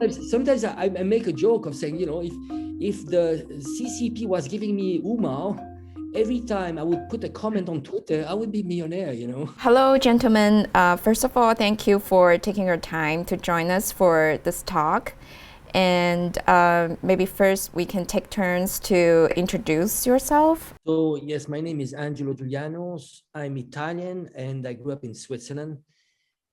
Sometimes I make a joke of saying, if the CCP was giving me Umar, every time I would put a comment on Twitter, I would be millionaire. Hello, gentlemen. First of all, thank you for taking your time to join us for this talk. And maybe first we can take turns to introduce yourself. So yes, my name is Angelo Giulianos. I'm Italian and I grew up in Switzerland.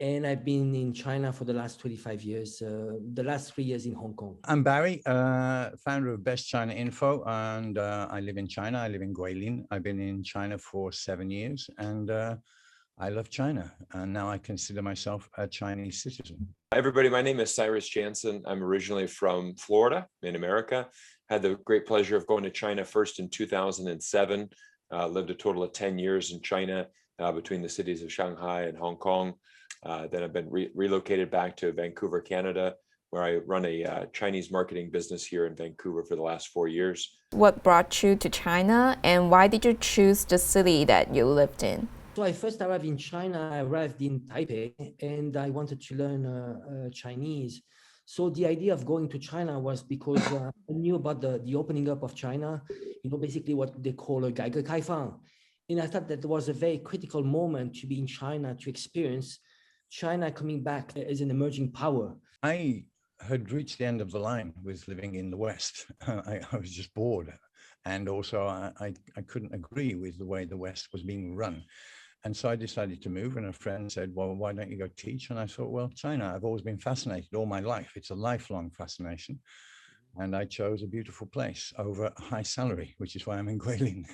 And I've been in China for the last 25 years, the last 3 years in Hong Kong. I'm Barrie, founder of Best China Info, and I live in China. I live in Guilin. I've been in China for 7 years, and I love China. And now I consider myself a Chinese citizen. Hi, everybody. My name is Cyrus Janssen. I'm originally from Florida in America. Had the great pleasure of going to China first in 2007. Lived a total of 10 years in China between the cities of Shanghai and Hong Kong. Then I've been relocated back to Vancouver, Canada, where I run a Chinese marketing business here in Vancouver for the last 4 years. What brought you to China and why did you choose the city that you lived in? So I first arrived in China, I arrived in Taipei, and I wanted to learn Chinese. So the idea of going to China was because I knew about the opening up of China, basically what they call a 改革开放. And I thought that was a very critical moment to be in China, to experience China coming back as an emerging power. I had reached the end of the line with living in the West. I was just bored. And also I couldn't agree with the way the West was being run. And so I decided to move, and a friend said, well, why don't you go teach? And I thought, well, China, I've always been fascinated all my life. It's a lifelong fascination. And I chose a beautiful place over a high salary, which is why I'm in Guilin.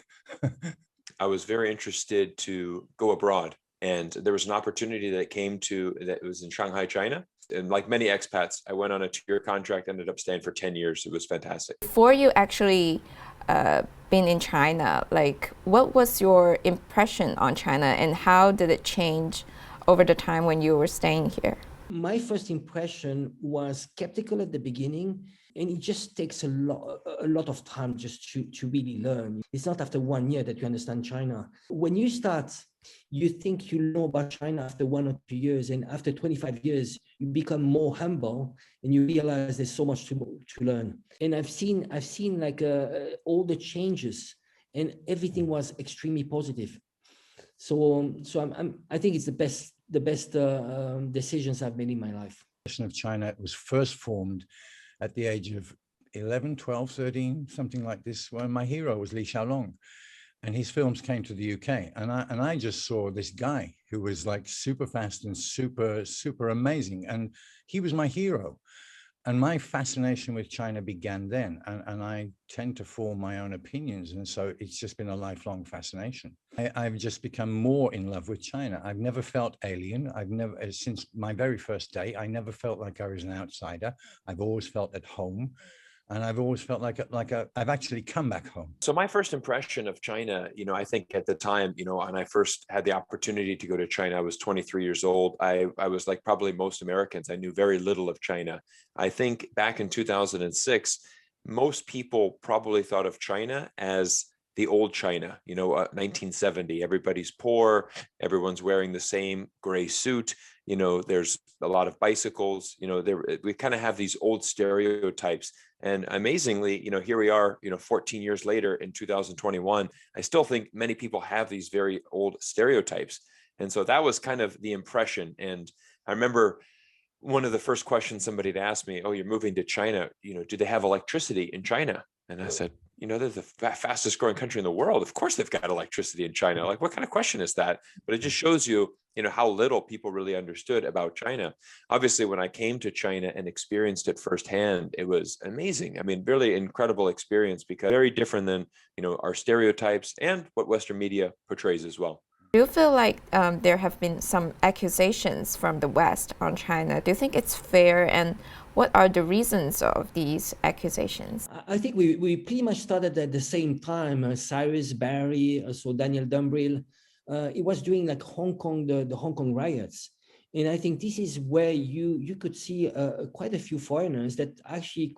I was very interested to go abroad. And there was an opportunity that was in Shanghai, China. And like many expats, I went on a 2-year contract, ended up staying for 10 years. It was fantastic. Before you actually been in China, what was your impression on China and how did it change over the time when you were staying here? My first impression was skeptical at the beginning, and it just takes a lot of time just to really learn. It's not after 1 year that you understand China. When you start, you think you know about China after 1 or 2 years, and after 25 years, you become more humble and you realize there's so much to learn. And I've seen all the changes, and everything was extremely positive. So I think it's the best decisions I've made in my life. Of China was first formed at the age of 11, 12, 13, something like this, when my hero was Li Xiaolong. And his films came to the UK, and I just saw this guy who was like super fast and super amazing, and he was my hero. And my fascination with China began then, and I tend to form my own opinions, and so it's just been a lifelong fascination. I've just become more in love with China. I've never felt alien. Since my very first day, I never felt like I was an outsider. I've always felt at home. And I've always felt like I've actually come back home. So my first impression of China, I think at the time, when I first had the opportunity to go to China, I was 23 years old. I was like probably most Americans. I knew very little of China. I think back in 2006, most people probably thought of China as the old China, 1970, everybody's poor, everyone's wearing the same gray suit, there's a lot of bicycles, we kind of have these old stereotypes. And amazingly, here we are, 14 years later in 2021, I still think many people have these very old stereotypes. And so that was kind of the impression. And I remember one of the first questions somebody had asked me, oh, you're moving to China, do they have electricity in China? And I said, they're the fastest growing country in the world. Of course, they've got electricity in China. Like, what kind of question is that? But it just shows you, how little people really understood about China. Obviously, when I came to China and experienced it firsthand, it was amazing. I mean, really incredible experience, because very different than, our stereotypes and what Western media portrays as well. Do you feel like there have been some accusations from the West on China? Do you think it's fair, and what are the reasons of these accusations? I think we pretty much started at the same time. Cyrus, Barrie, so Daniel Dumbril. It was during Hong Kong, the Hong Kong riots. And I think this is where you could see quite a few foreigners that actually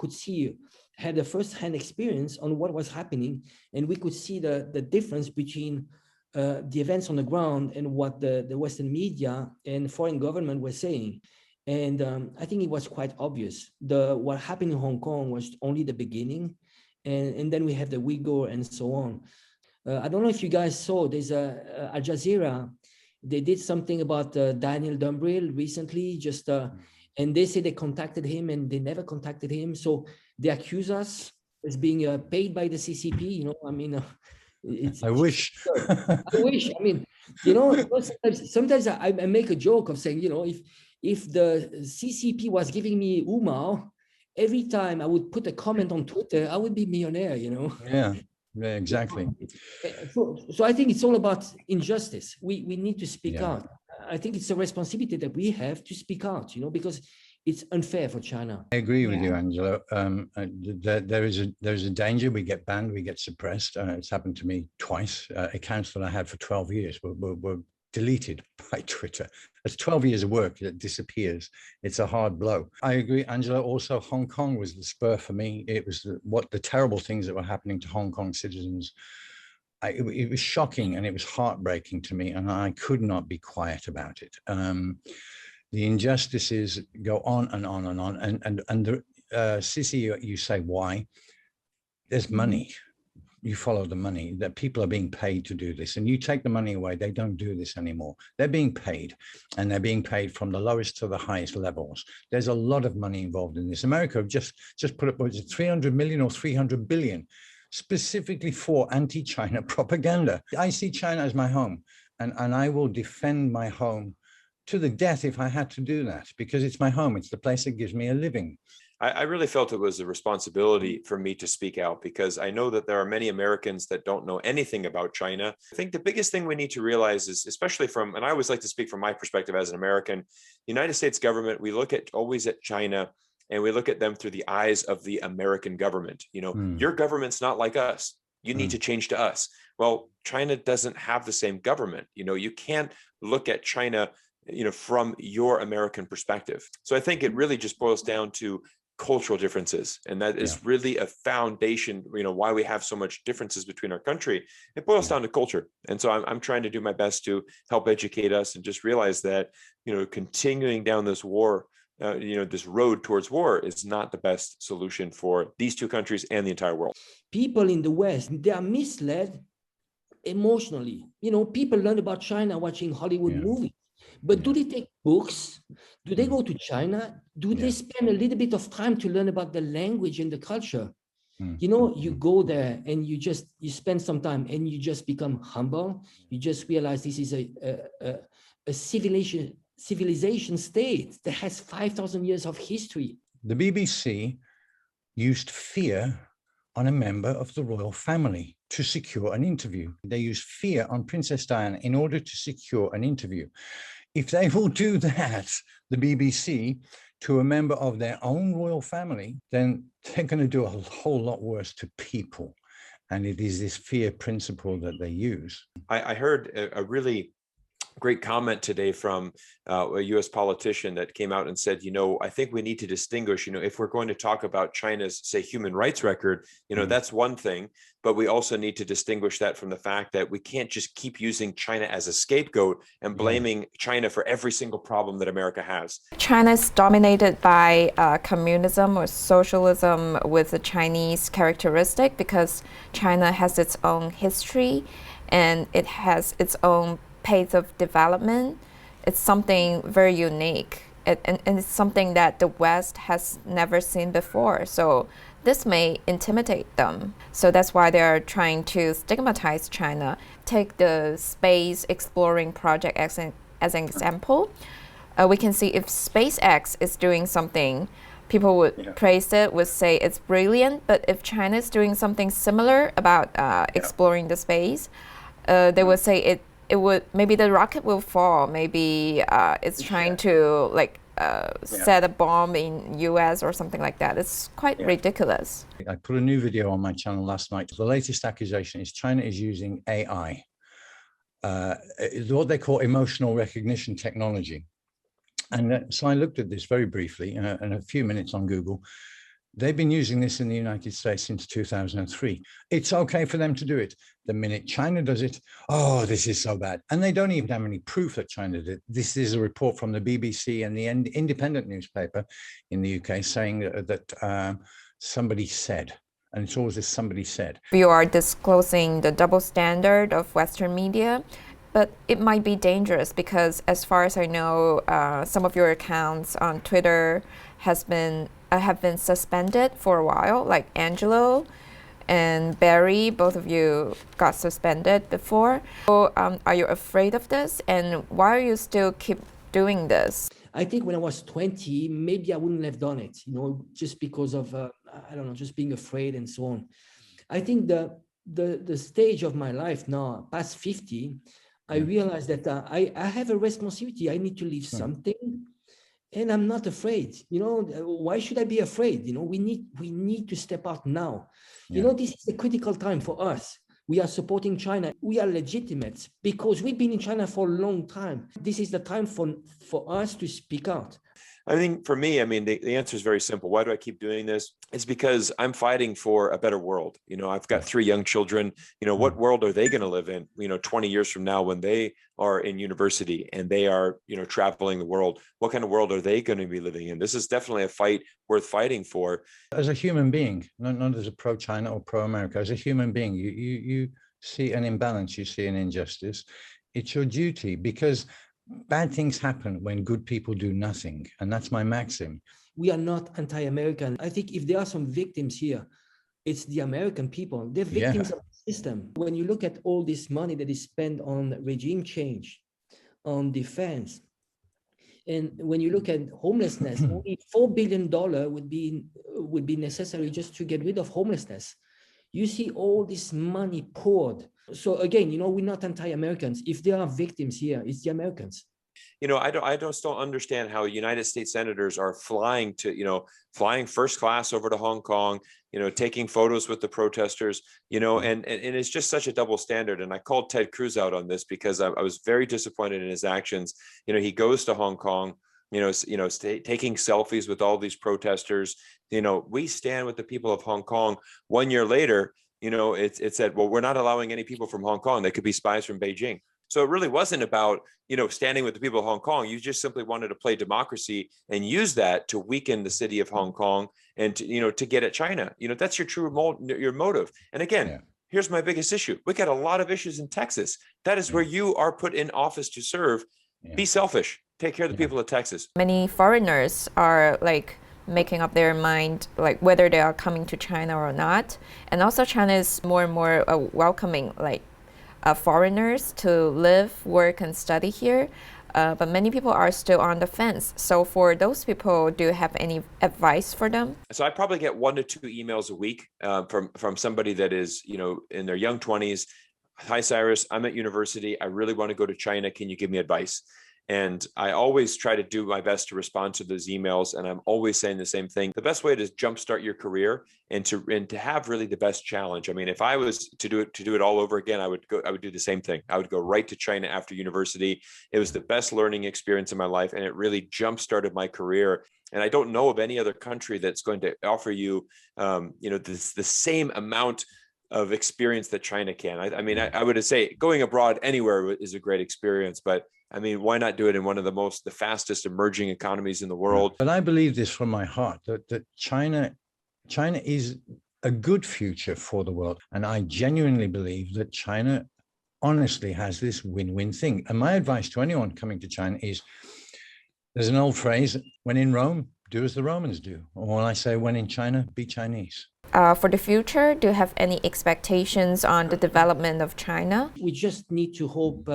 had a first-hand experience on what was happening. And we could see the difference between the events on the ground and what the Western media and foreign government were saying. And I think it was quite obvious. What happened in Hong Kong was only the beginning. And then we have the Uyghur and so on. I don't know if you guys saw, there's Al Jazeera, they did something about Daniel Dumbril recently, and they say they contacted him and they never contacted him. So they accuse us as being paid by the CCP, I mean, I wish. I wish. I mean, sometimes I make a joke of saying, if the CCP was giving me Umao, every time I would put a comment on Twitter, I would be millionaire, Yeah, exactly. So I think it's all about injustice. We need to speak out. I think it's a responsibility that we have to speak out, because it's unfair for China. I agree with you, Angelo. There is a danger. We get banned, we get suppressed. It's happened to me twice. Accounts that I had for 12 years were deleted by Twitter. That's 12 years of work that disappears. It's a hard blow. I agree, Angelo. Also, Hong Kong was the spur for me. It was the terrible things that were happening to Hong Kong citizens. It was shocking and it was heartbreaking to me, and I could not be quiet about it. The injustices go on and on and on. And Sissy, you say why? There's money. You follow the money, that people are being paid to do this, and you take the money away, they don't do this anymore. They're being paid, and they're being paid from the lowest to the highest levels. There's a lot of money involved in this. America just put up, was it 300 million or 300 billion specifically for anti-China propaganda. I see China as my home, and I will defend my home to the death if I had to do that, because it's my home. It's the place that gives me a living. I really felt it was a responsibility for me to speak out, because I know that there are many Americans that don't know anything about China. I think the biggest thing we need to realize is, especially and I always like to speak from my perspective as an American, United States government, we look always at China and we look at them through the eyes of the American government. Your government's not like us. You need to change to us. Well, China doesn't have the same government. You can't look at China, from your American perspective. So I think it really just boils down to cultural differences, and that is really a foundation, why we have so much differences between our country. It boils down to culture. And so I'm trying to do my best to help educate us and just realize that, continuing down this war, this road towards war is not the best solution for these two countries and the entire world. People in the West, they are misled emotionally. People learn about China watching Hollywood movies. But do they take books? Do they go to China? Do they spend a little bit of time to learn about the language and the culture? You go there and you spend some time and you just become humble. You just realize this is a civilization state that has 5,000 years of history. The BBC used fear on a member of the royal family to secure an interview. They used fear on Princess Diana in order to secure an interview. If they will do that, the BBC, to a member of their own royal family, then they're going to do a whole lot worse to people. And it is this fear principle that they use. I heard a really great comment today from a U.S. politician that came out and said, I think we need to distinguish, if we're going to talk about China's, say, human rights record, that's one thing, but we also need to distinguish that from the fact that we can't just keep using China as a scapegoat and blaming China for every single problem that America has. China is dominated by communism or socialism with a Chinese characteristic, because China has its own history and it has its own pace of development. It's something very unique, and it's something that the West has never seen before. So this may intimidate them. So that's why they are trying to stigmatize China. Take the space exploring project as an example. We can see if SpaceX is doing something, people would praise it, would say it's brilliant. But if China is doing something similar about exploring the space, they would say maybe the rocket will fall. Maybe it's trying to set a bomb in US or something like that. It's quite ridiculous. I put a new video on my channel last night. The latest accusation is China is using AI, what they call emotional recognition technology. And so I looked at this very briefly in a few minutes on Google. They've been using this in the United States since 2003. It's okay for them to do it. The minute China does it, oh, this is so bad. And they don't even have any proof that China did it. This is a report from the BBC and the independent newspaper in the UK saying that somebody said. And it's always this somebody said. You are disclosing the double standard of Western media, but it might be dangerous because, as far as I know, some of your accounts on Twitter have been suspended for a while, like Angelo and Barrie, both of you got suspended before. So, are you afraid of this, and why are you still keep doing this? I think when I was 20, maybe I wouldn't have done it, just because of, I don't know, just being afraid and so on. I think the stage of my life now, past 50, I realized that I have a responsibility. I need to leave something, and I'm not afraid. Why should I be afraid? We need to step out now. This is a critical time for us. We are supporting China. We are legitimate because we've been in China for a long time. This is the time for us to speak out. I think for me, the answer is very simple. Why do I keep doing this? It's because I'm fighting for a better world. I've got 3 young children. What world are they going to live in, 20 years from now when they are in university and they are, traveling the world? What kind of world are they going to be living in? This is definitely a fight worth fighting for. As a human being, not as a pro-China or pro-America, as a human being, you see an imbalance, you see an injustice. It's your duty because bad things happen when good people do nothing. And that's my maxim. We are not anti-American. I think if there are some victims here, it's the American people. They're victims of the system. When you look at all this money that is spent on regime change, on defense, and when you look at homelessness, only $4 billion would be necessary just to get rid of homelessness. You see all this money poured. So again, we're not anti-Americans. If there are victims here, it's the Americans. I just don't understand how United States senators are flying first class over to Hong Kong, taking photos with the protesters, and it's just such a double standard. And I called Ted Cruz out on this because I was very disappointed in his actions. He goes to Hong Kong, taking selfies with all these protesters. We stand with the people of Hong Kong. 1 year later, it said, well, we're not allowing any people from Hong Kong. They could be spies from Beijing. So it really wasn't about, standing with the people of Hong Kong. You just simply wanted to play democracy and use that to weaken the city of Hong Kong and to get at China. That's your motive. And again, here's my biggest issue. We got a lot of issues in Texas. That is where you are put in office to serve. Be selfish. Take care of the people of Texas. Many foreigners are making up their mind whether they are coming to China or not. And also China is more and more welcoming foreigners to live, work, and study here. But many people are still on the fence. So for those people, do you have any advice for them? So I probably get 1 to 2 emails a week from somebody that is, in their young 20s. Hi, Cyrus, I'm at university. I really want to go to China. Can you give me advice? And I always try to do my best to respond to those emails. And I'm always saying the same thing. The best way to jumpstart your career and to have really the best challenge. If I was to do it all over again, I would do the same thing. I would go right to China after university. It was the best learning experience in my life. And it really jumpstarted my career. And I don't know of any other country that's going to offer you, the same amount of experience that China can. I would say going abroad anywhere is a great experience, but why not do it in one of the fastest emerging economies in the world? But I believe this from my heart, that China is a good future for the world. And I genuinely believe that China honestly has this win-win thing. And my advice to anyone coming to China is, there's an old phrase, when in Rome, do as the Romans do. Or when I say, when in China, be Chinese. For the future, do you have any expectations on the development of China? We just need to hope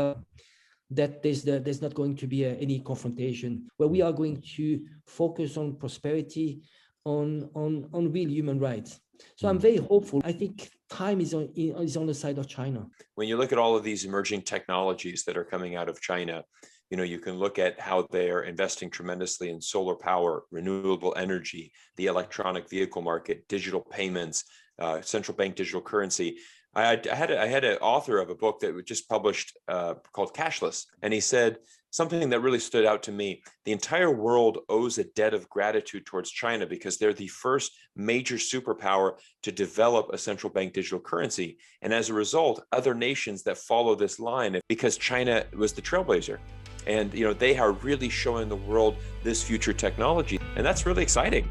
that there's not going to be any confrontation, where we are going to focus on prosperity, on real human rights. So I'm very hopeful. I think time is on the side of China. When you look at all of these emerging technologies that are coming out of China, you can look at how they are investing tremendously in solar power, renewable energy, the electronic vehicle market, digital payments, central bank digital currency. I had an author of a book that was just published called Cashless. And he said, something that really stood out to me. The entire world owes a debt of gratitude towards China because they're the first major superpower to develop a central bank digital currency. And as a result, other nations that follow this line, because China was the trailblazer. And they are really showing the world this future technology. And that's really exciting.